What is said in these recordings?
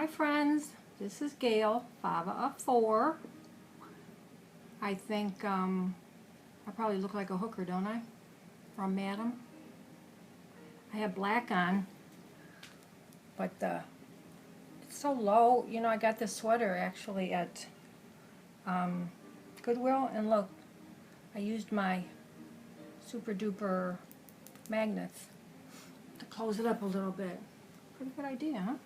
Hi friends, this is Gail, Father of 4. I think I probably look like a hooker, don't I? From Madam. I have black on, but it's so low. You know, I got this sweater actually at Goodwill, and look, I used my super duper magnets to close it up a little bit. Pretty good idea, huh?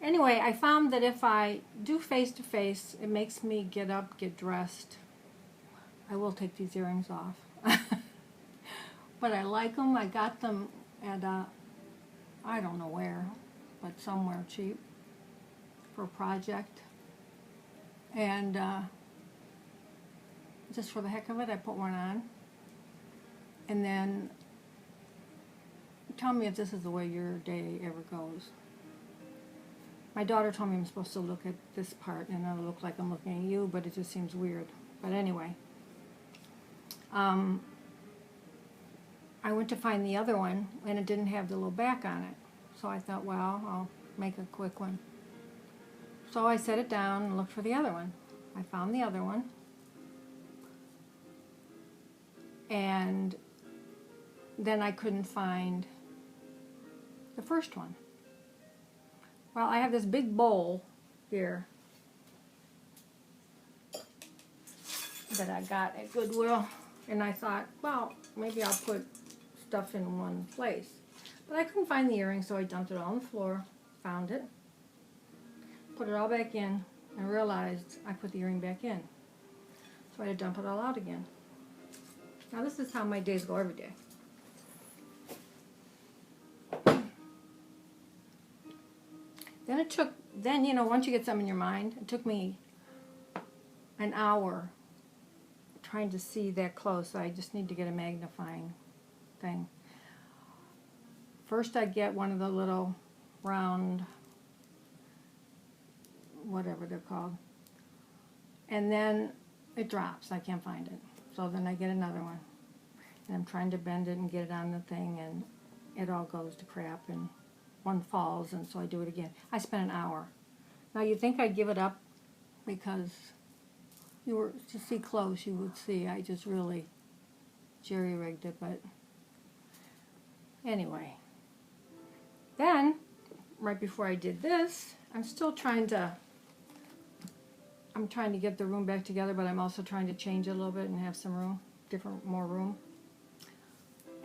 Anyway, I found that if I do face-to-face, it makes me get up, get dressed. I will take these earrings off. But I like them. I got them at, I don't know where, but somewhere cheap for a project. And just for the heck of it, I put one on. And then tell me if this is the way your day ever goes. My daughter told me I'm supposed to look at this part and it'll look like I'm looking at you, but it just seems weird. But anyway, I went to find the other one and it didn't have the little back on it. So I thought, well, I'll make a quick one. So I set it down and looked for the other one. I found the other one. And then I couldn't find the first one. Well, I have this big bowl here that I got at Goodwill, and I thought, well, maybe I'll put stuff in one place. But I couldn't find the earring, so I dumped it all on the floor, found it, put it all back in, and realized I put the earring back in. So I had to dump it all out again. Now this is how my days go every day. Then you know, once you get something in your mind, it took me an hour trying to see that close. So I just need to get a magnifying thing. First I get one of the little round, whatever they're called, and then it drops. I can't find it. So then I get another one, and I'm trying to bend it and get it on the thing, and it all goes to crap, and one falls, and so I do it again. I spent an hour. Now you'd think I'd give it up because you were to see close, you would see I just really jerry-rigged it, but anyway. Then, right before I did this, I'm trying to get the room back together, but I'm also trying to change it a little bit and have some room, more room.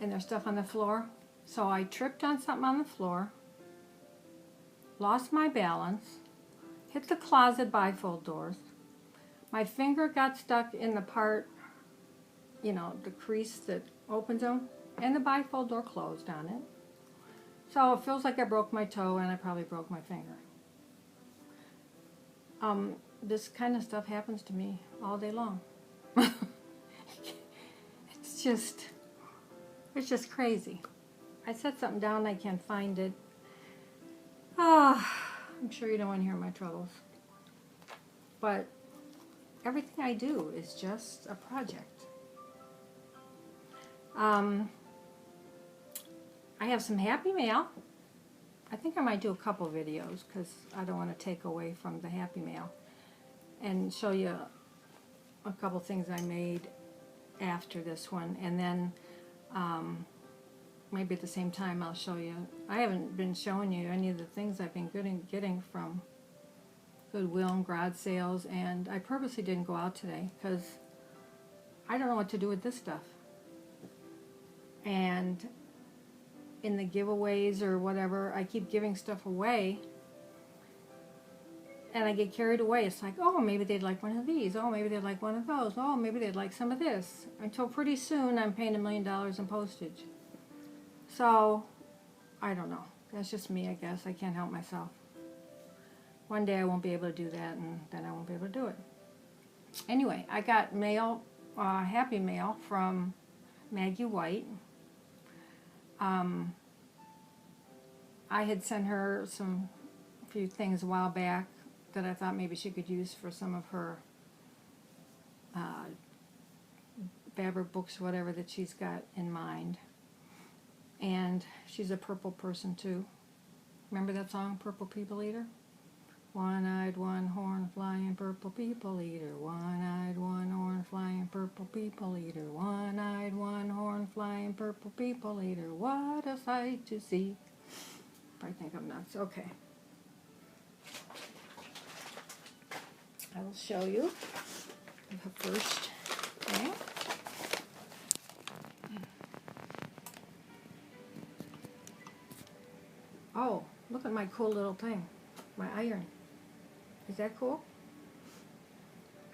And there's stuff on the floor. So I tripped on something on the floor, lost my balance, hit the closet bifold doors. My finger got stuck in the part, you know, the crease that opens them, and the bifold door closed on it. So it feels like I broke my toe, and I probably broke my finger. This kind of stuff happens to me all day long. It's just crazy. I set something down, I can't find it. I'm sure you don't want to hear my troubles. But everything I do is just a project. I have some happy mail. I think I might do a couple videos because I don't want to take away from the happy mail and show you a couple things I made after this one, and then maybe at the same time I'll show you. I haven't been showing you any of the things I've been getting from Goodwill and garage sales, and I purposely didn't go out today because I don't know what to do with this stuff. And in the giveaways or whatever, I keep giving stuff away, and I get carried away. It's like, oh, maybe they'd like one of these. Oh, maybe they'd like one of those. Oh, maybe they'd like some of this. Until pretty soon I'm paying $1 million in postage. So, I don't know. That's just me, I guess. I can't help myself. One day I won't be able to do that, and then I won't be able to do it. Anyway, I got mail, happy mail from Maggie White. I had sent her a few things a while back that I thought maybe she could use for some of her fabric books, whatever that she's got in mind. And she's a purple person too, Remember that song, Purple People Eater? One-eyed, one-horn, flying purple people eater. One-eyed, one-horn, flying purple people eater. One-eyed, one-horn, flying purple people eater. What a sight to see. I think I'm nuts. Okay. I will show you the first thing. Oh, look at my cool little thing. My iron. Is that cool?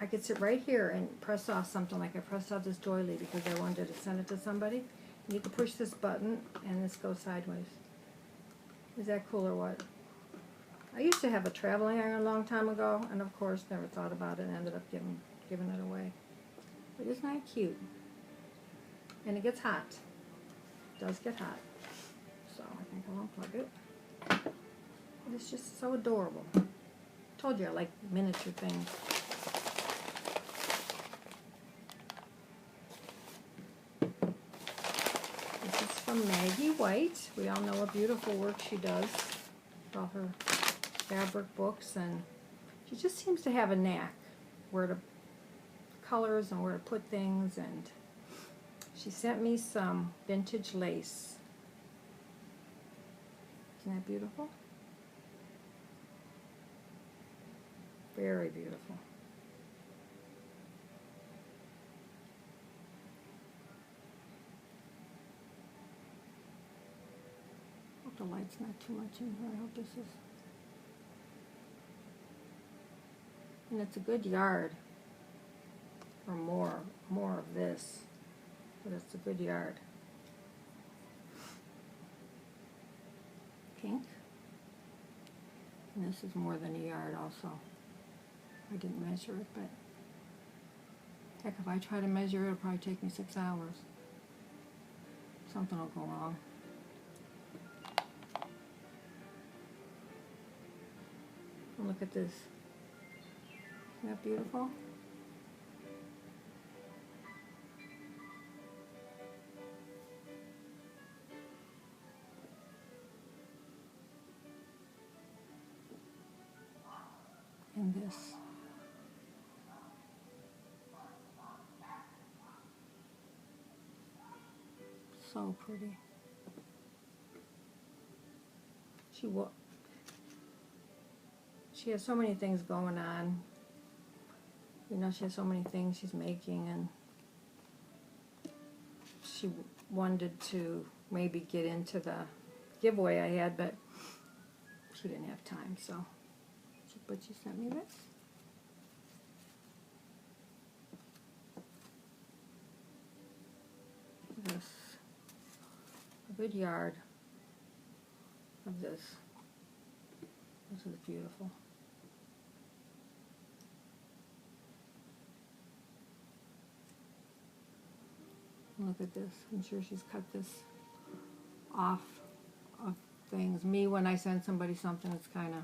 I could sit right here and press off something, like I pressed off this doily because I wanted to send it to somebody. And you can push this button and this goes sideways. Is that cool or what? I used to have a traveling iron a long time ago, and of course never thought about it and ended up giving it away. But isn't that cute? And it gets hot. It does get hot. So I think I'll unplug it. It's just so adorable. Told you I like miniature things. This is from Maggie White. We all know what beautiful work she does with all her fabric books, and she just seems to have a knack where to colors and where to put things. And she sent me some vintage lace. Isn't that beautiful? Very beautiful. Hope the light's not too much in here. I hope this is. And it's a good yard for more of this, but it's a good yard. Pink. And this is more than a yard also. I didn't measure it, but heck, if I try to measure it, it'll probably take me 6 hours. Something will go wrong. And look at this. Isn't that beautiful? And this. So pretty. She has so many things going on. You know, she has so many things she's making, and she wanted to maybe get into the giveaway I had, but she didn't have time, so. But she sent me this. This. A good yard of this. This is beautiful. Look at this. I'm sure she's cut this off of things. Me, when I send somebody something, it's kind of,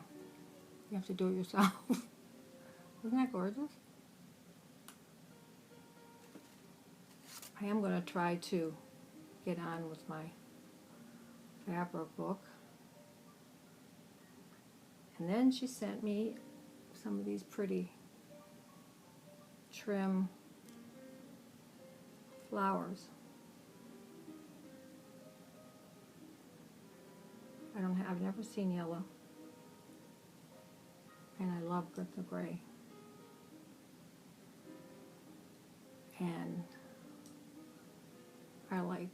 you have to do it yourself. Isn't that gorgeous? I am going to try to get on with my fabric book. And then she sent me some of these pretty trim flowers. I've never seen yellow. And I love the gray. And I like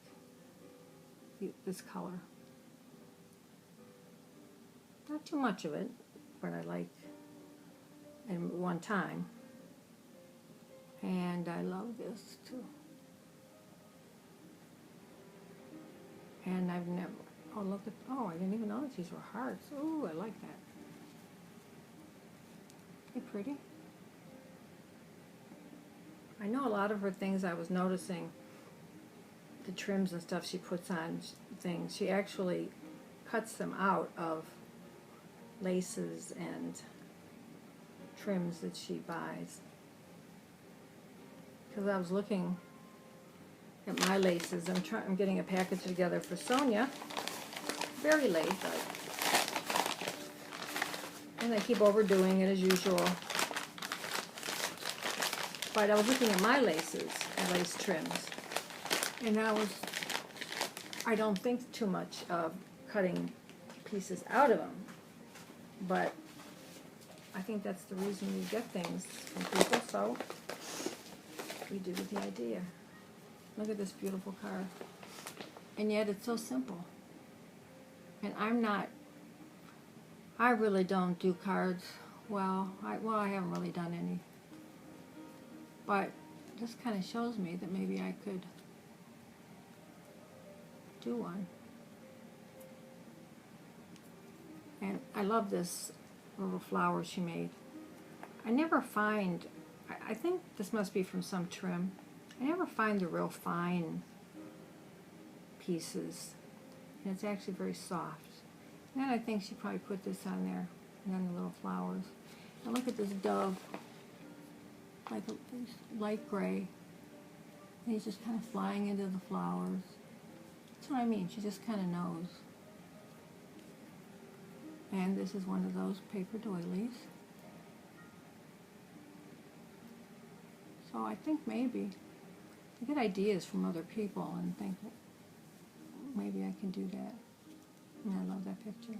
this color. Not too much of it, but I like at one time. And I love this too. And I've never, oh look at, oh I didn't even notice these were hearts. Ooh, I like that. Isn't it pretty? I know a lot of her things I was noticing, the trims and stuff she puts on things, she actually cuts them out of laces and trims that she buys. Because I was looking at my laces, I'm getting a package together for Sonia. Very late, but And I keep overdoing it as usual. But I was looking at my laces, lace trims, and I don't think too much of cutting pieces out of them, but I think that's the reason you get things from people, so we do with the idea. Look at this beautiful card. And yet it's so simple. And I really don't do cards well. I haven't really done any. But this kind of shows me that maybe I could do one. And I love this little flower she made. I never find, I think this must be from some trim. I never find the real fine pieces. And it's actually very soft. And then I think she probably put this on there. And then the little flowers. And look at this dove. Like a light gray. And he's just kind of flying into the flowers. That's what I mean. She just kind of knows. And this is one of those paper doilies. So I think maybe I get ideas from other people and think maybe I can do that. And I love that picture.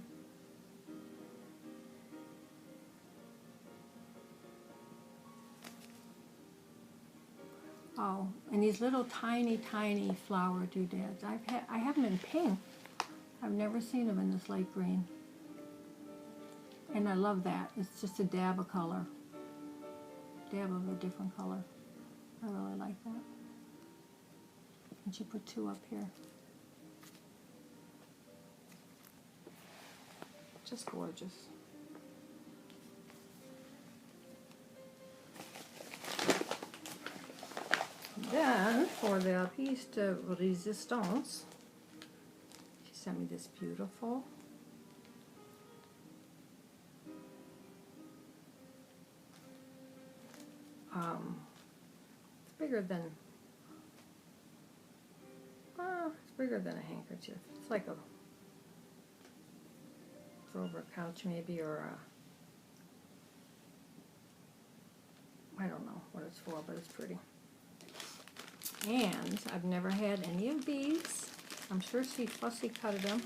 Oh, and these little tiny flower doodads. I have them in pink. I've never seen them in this light green. And I love that. It's just a dab of color. Dab of a different color. I really like that. And she put two up here. Just gorgeous. Then, for the piece de resistance, she sent me this beautiful it's bigger than a handkerchief. It's like for over a couch maybe, or I don't know what it's for, but it's pretty. And I've never had any of these. I'm sure she fussy cutted them.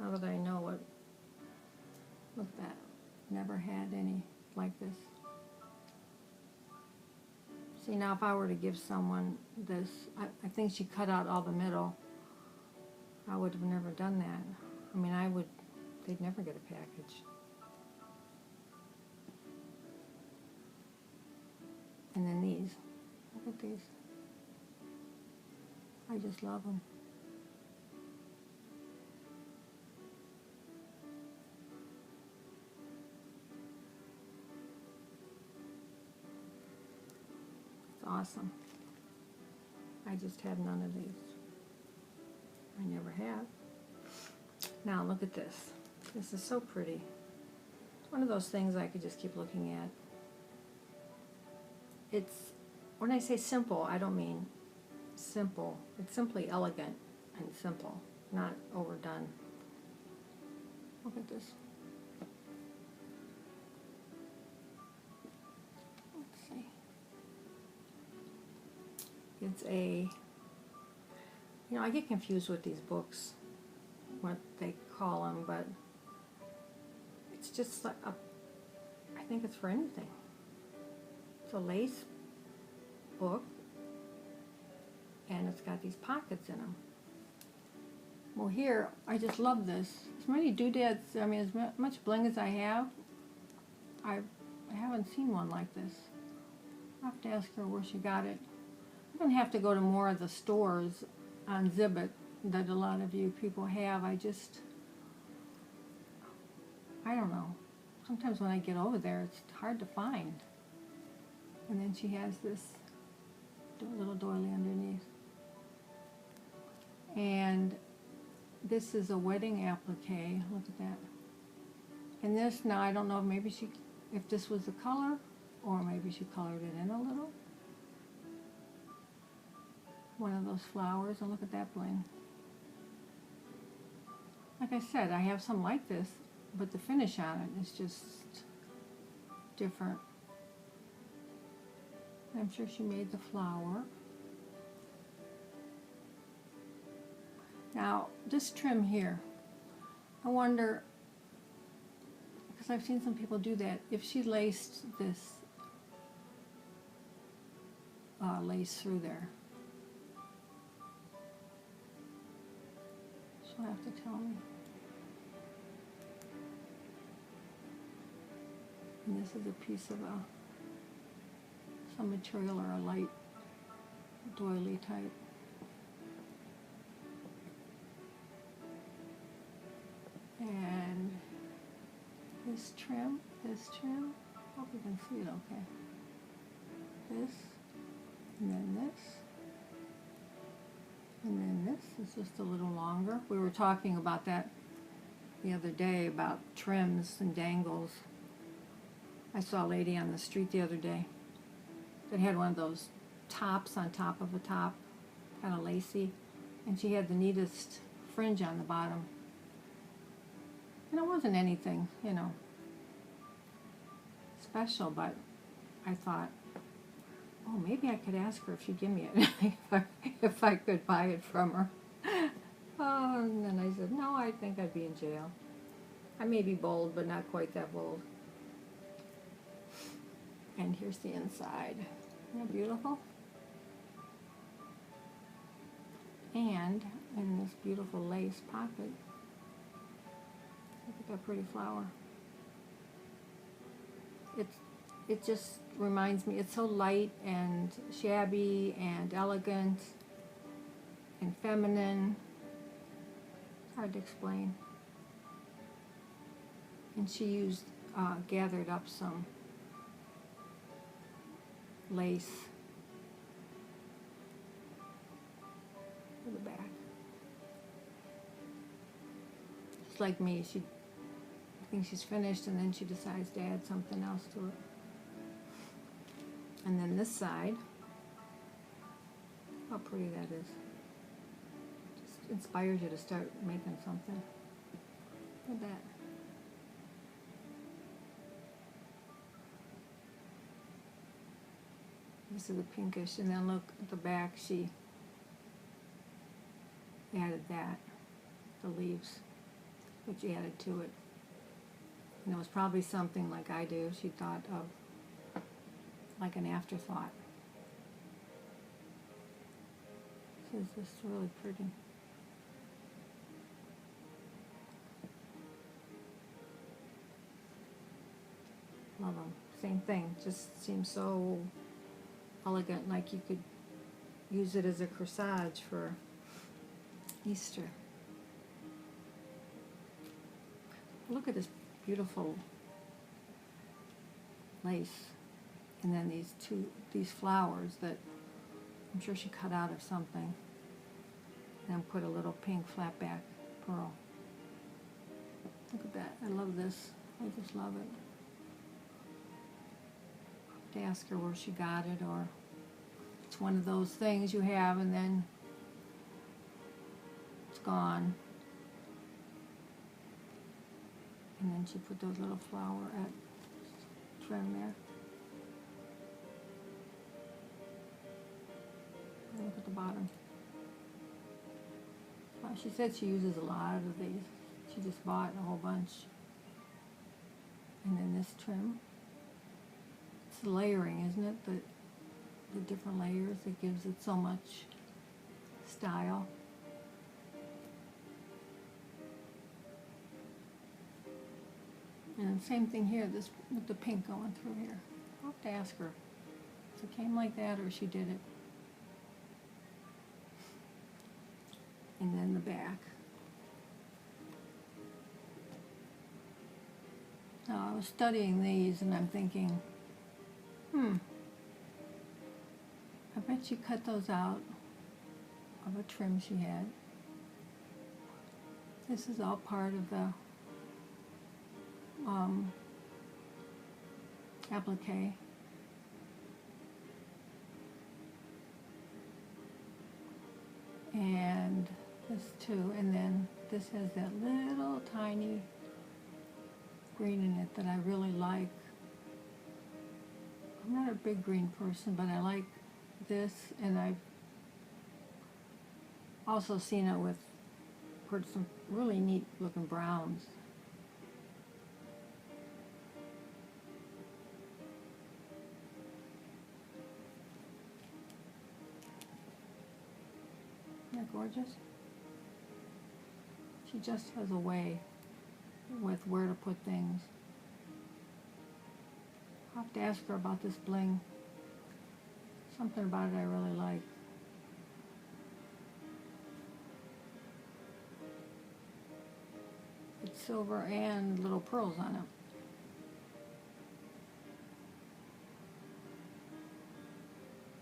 Now that I know what, look at that. Never had any like this. See, now if I were to give someone this, I think she cut out all the middle. I would have never done that. I mean, they'd never get a package. And then these, look at these. I just love them. It's awesome. I just have none of these. I never have. Now look at this. This is so pretty. It's one of those things I could just keep looking at. It's, when I say simple, I don't mean simple. It's simply elegant and simple, not overdone. Look at this. Let's see. It's a, I get confused with these books, what they call them, but it's just like I think it's for anything. It's a lace book, and it's got these pockets in them. Well, here, I just love this. As many doodads, I mean, as much bling as I have, I haven't seen one like this. I'll have to ask her where she got it. I'm going to have to go to more of the stores on Zibbet that a lot of you people have. I don't know. Sometimes when I get over there, it's hard to find. And then she has this little doily underneath. And this is a wedding applique. Look at that. And this, now I don't know, maybe if this was the color, or maybe she colored it in a little. One of those flowers, and look at that bling. Like I said, I have some like this. but the finish on it is just different. I'm sure she made the flower. Now, this trim here, I wonder, because I've seen some people do that, if she laced this lace through there. She'll have to tell me. And this is a piece of some material or a light doily type. And this trim, hope you can see it okay. This, and then this, and then this is just a little longer. We were talking about that the other day, about trims and dangles. I saw a lady on the street the other day that had one of those tops on top of a top, kind of lacy, and she had the neatest fringe on the bottom. And it wasn't anything, you know, special, but I thought, oh, maybe I could ask her if she'd give me it, if I could buy it from her. Oh, and then I said, no, I think I'd be in jail. I may be bold, but not quite that bold. And here's the inside. Isn't that beautiful? And in this beautiful lace pocket, look at that pretty flower. It just reminds me, it's so light and shabby and elegant and feminine. It's hard to explain. And she used, gathered up some lace for the back. Just like me, I think she's finished and then she decides to add something else to it. And then this side, how pretty that is. Just inspires you to start making something. Look at that. This is a pinkish, and then look at the back, she added that, the leaves, which added to it. And it was probably something like I do, she thought of like an afterthought. This is just really pretty. Love them. Same thing, just seems so elegant, like you could use it as a corsage for Easter. Look at this beautiful lace, and then these flowers that I'm sure she cut out of something, and then put a little pink flat back pearl. Look at that. I love this. I just love it. To ask her where she got it, or it's one of those things you have and then it's gone. And then she put those little flower trim there. And look at the bottom. She said she uses a lot of these. She just bought a whole bunch. And then this trim. It's the layering, isn't it? The different layers that gives it so much style. And same thing here, this with the pink going through here. I'll have to ask her if it came like that or she did it. And then the back. Now I was studying these and I'm thinking, I bet she cut those out of a trim she had. This is all part of the applique. And this too, and then this has that little tiny green in it that I really like. I'm not a big green person, but I like this, and I've also seen it with some really neat looking browns. Isn't that gorgeous? She just has a way with where to put things. I'll have to ask her about this bling. Something about it I really like. It's silver and little pearls on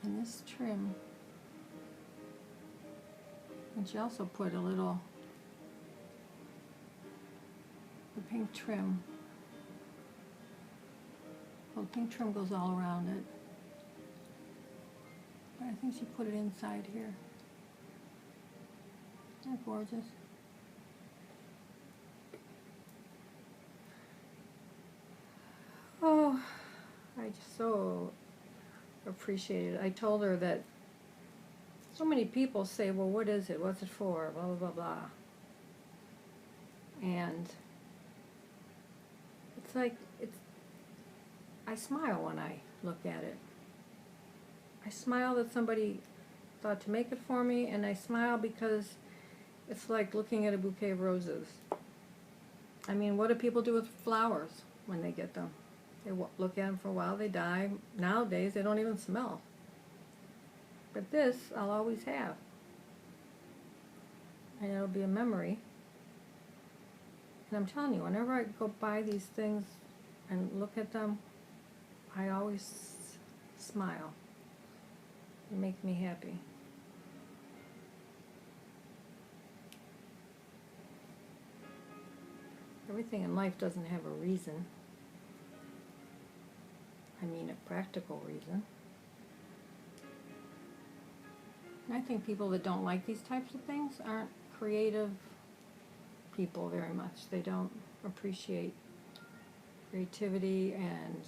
it. And this trim, and she also put a little, the pink trim. Well, the pink trim goes all around it. But I think she put it inside here. Isn't that gorgeous? Oh, I just so appreciate it. I told her that so many people say, well, what is it? What's it for? Blah, blah, blah, blah. And it's like, I smile when I look at it. I smile that somebody thought to make it for me, and I smile because it's like looking at a bouquet of roses. I mean, what do people do with flowers when they get them? They look at them for a while, they die. Nowadays, they don't even smell. But this, I'll always have. And it'll be a memory. And I'm telling you, whenever I go buy these things and look at them, I always smile. It makes me happy. Everything in life doesn't have a reason. I mean a practical reason. And I think people that don't like these types of things aren't creative people very much. They don't appreciate creativity and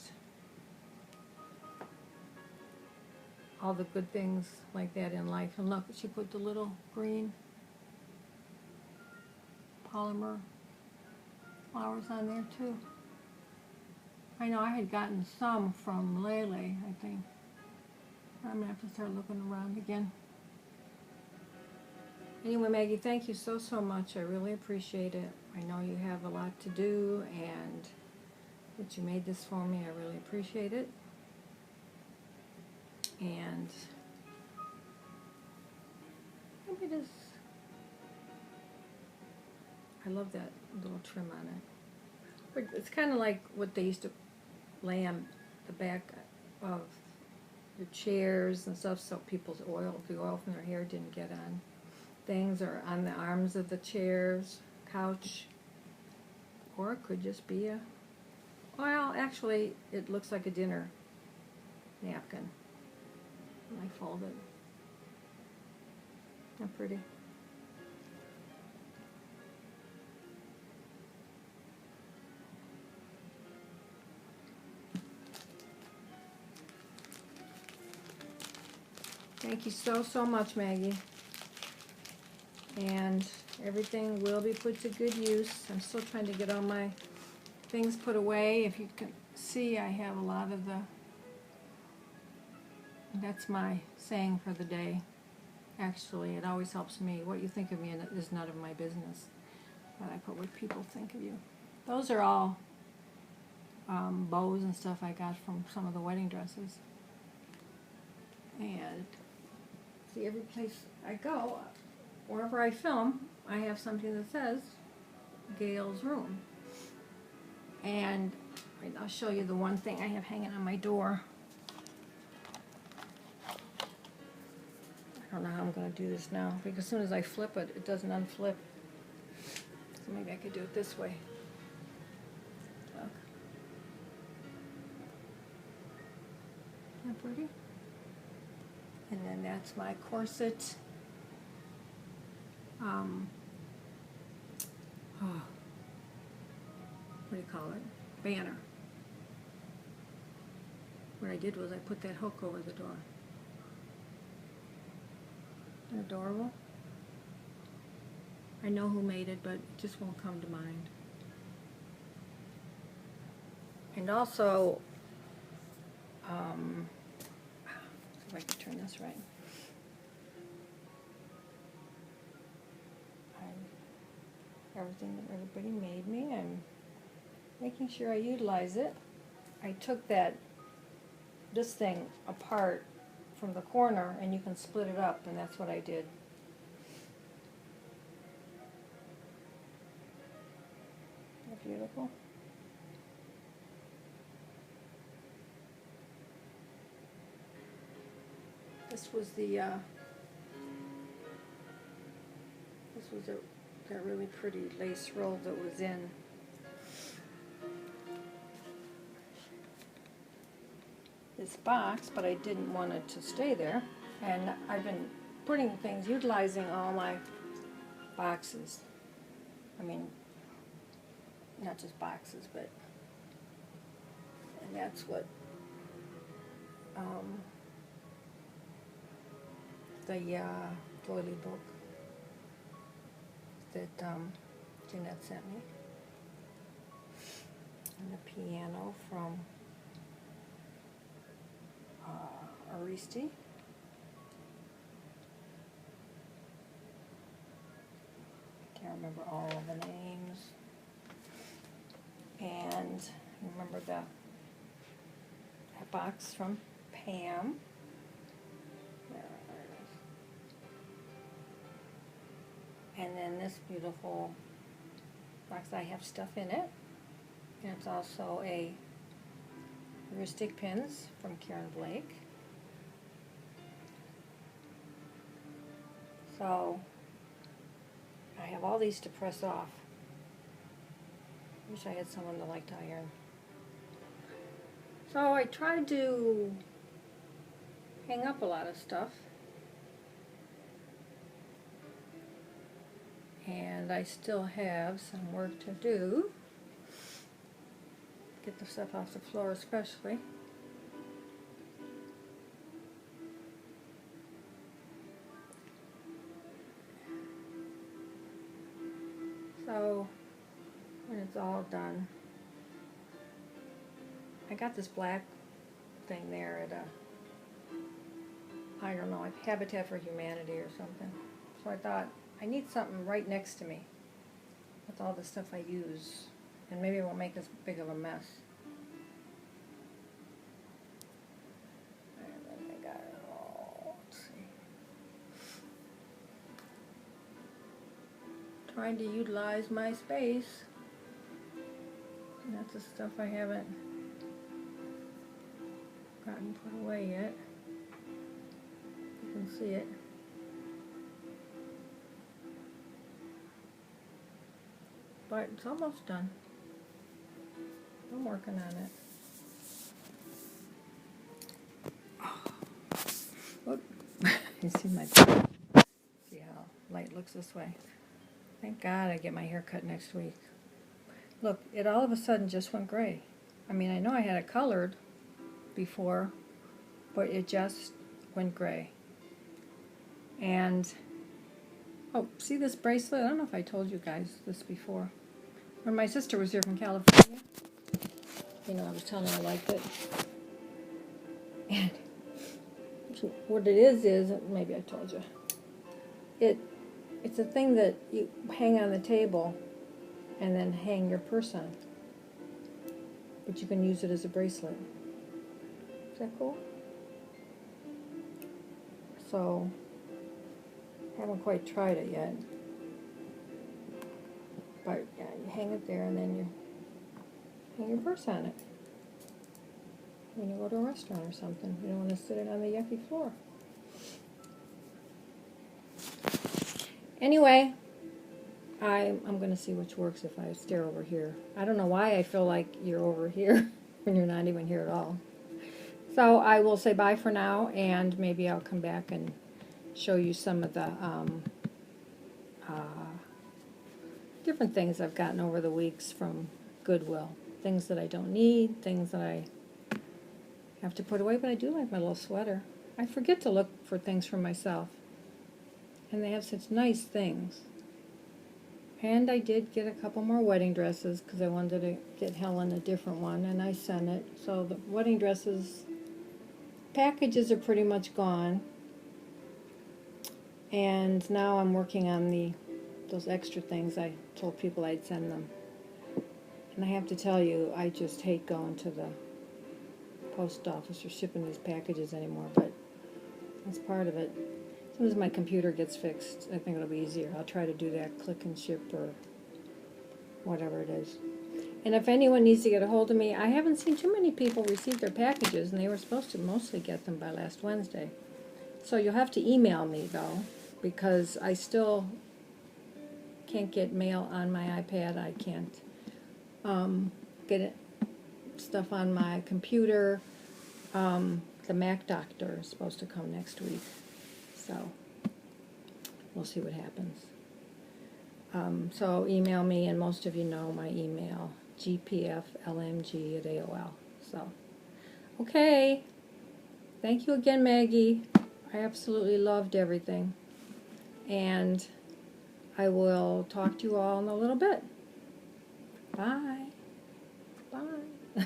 all the good things like that in life. And look, she put the little green polymer flowers on there too. I know I had gotten some from Lele, I think. I'm going to have to start looking around again. Anyway, Maggie, thank you so, so much. I really appreciate it. I know you have a lot to do, and that you made this for me, I really appreciate it. And maybe just, I love that little trim on it. It's kind of like what they used to lay on the back of your chairs and stuff, so people's the oil from their hair didn't get on things, or on the arms of the chairs, couch, or it could just be a, well, actually, it looks like a dinner napkin when I fold it. Isn't that pretty? Thank you so, so much, Maggie. And everything will be put to good use. I'm still trying to get all my things put away. If you can see, I have a lot of the, that's my saying for the day. Actually, it always helps me. What you think of me is none of my business. But I put what people think of you. Those are all bows and stuff I got from some of the wedding dresses. And see, every place I go, wherever I film, I have something that says Gail's room. And I'll show you the one thing I have hanging on my door. I don't know how I'm going to do this now, because as soon as I flip it, it doesn't unflip. So maybe I could do it this way. Look. Isn't that pretty? And then that's my corset. What what do you call it, banner. What I did was I put that hook over the door. Isn't that adorable? I know who made it, but it just won't come to mind. And also, see if I can turn this right. Everything that everybody made me, I'm making sure I utilize it. I took this thing apart from the corner, and you can split it up, and that's what I did. Isn't that beautiful? This was that really pretty lace roll that was in this box, but I didn't want it to stay there. And I've been putting things, utilizing all my boxes. I mean, not just boxes, but, and that's what the doily book that Jeanette sent me, and the piano from Aristi. Can't remember all of the names. And remember that box from Pam. There it is. And then this beautiful box, I have stuff in it. And it's also a heuristic pins from Karen Blake. So I have all these to press off. Wish I had someone that liked to iron. So I tried to hang up a lot of stuff. And I still have some work to do. Get the stuff off the floor especially. So when it's all done, I got this black thing there at I don't know, like Habitat for Humanity or something. So I thought, I need something right next to me with all the stuff I use, and maybe it won't make as big of a mess. And then I got it all, let's see. Trying to utilize my space. And that's the stuff I haven't gotten put away yet. You can see it. But it's almost done. I'm working on it. Look, you see my, see how light looks this way. Thank God I get my hair cut next week. Look, it all of a sudden just went gray. I mean, I know I had it colored before, but it just went gray. And, oh, see this bracelet? I don't know if I told you guys this before. When my sister was here from California, you know, I was telling her I liked it. And so what it is, maybe I told you, it's a thing that you hang on the table and then hang your purse on. But you can use it as a bracelet. Is that cool? So, I haven't quite tried it yet. But yeah, you hang it there and then you hang your purse on it. When you go to a restaurant or something, you don't want to sit it on the yucky floor. Anyway, I'm going to see which works if I stare over here. I don't know why I feel like you're over here when you're not even here at all. So I will say bye for now, and maybe I'll come back and show you some of the different things I've gotten over the weeks from Goodwill. Things that I don't need, things that I have to put away, but I do like my little sweater. I forget to look for things for myself. And they have such nice things. And I did get a couple more wedding dresses because I wanted to get Helen a different one, and I sent it. So the wedding dresses packages are pretty much gone. And now I'm working on those extra things I told people I'd send them. And I have to tell you, I just hate going to the post office or shipping these packages anymore, but that's part of it. As soon as my computer gets fixed, I think it'll be easier. I'll try to do that, click and ship or whatever it is. And if anyone needs to get a hold of me, I haven't seen too many people receive their packages, and they were supposed to mostly get them by last Wednesday. So you'll have to email me, though, because I still can't get mail on my iPad. I can't get stuff on my computer. The Mac doctor is supposed to come next week. So we'll see what happens. So email me, and most of you know my email, gpflmg@AOL. So, okay. Thank you again, Maggie. I absolutely loved everything. And I will talk to you all in a little bit. Bye. Bye.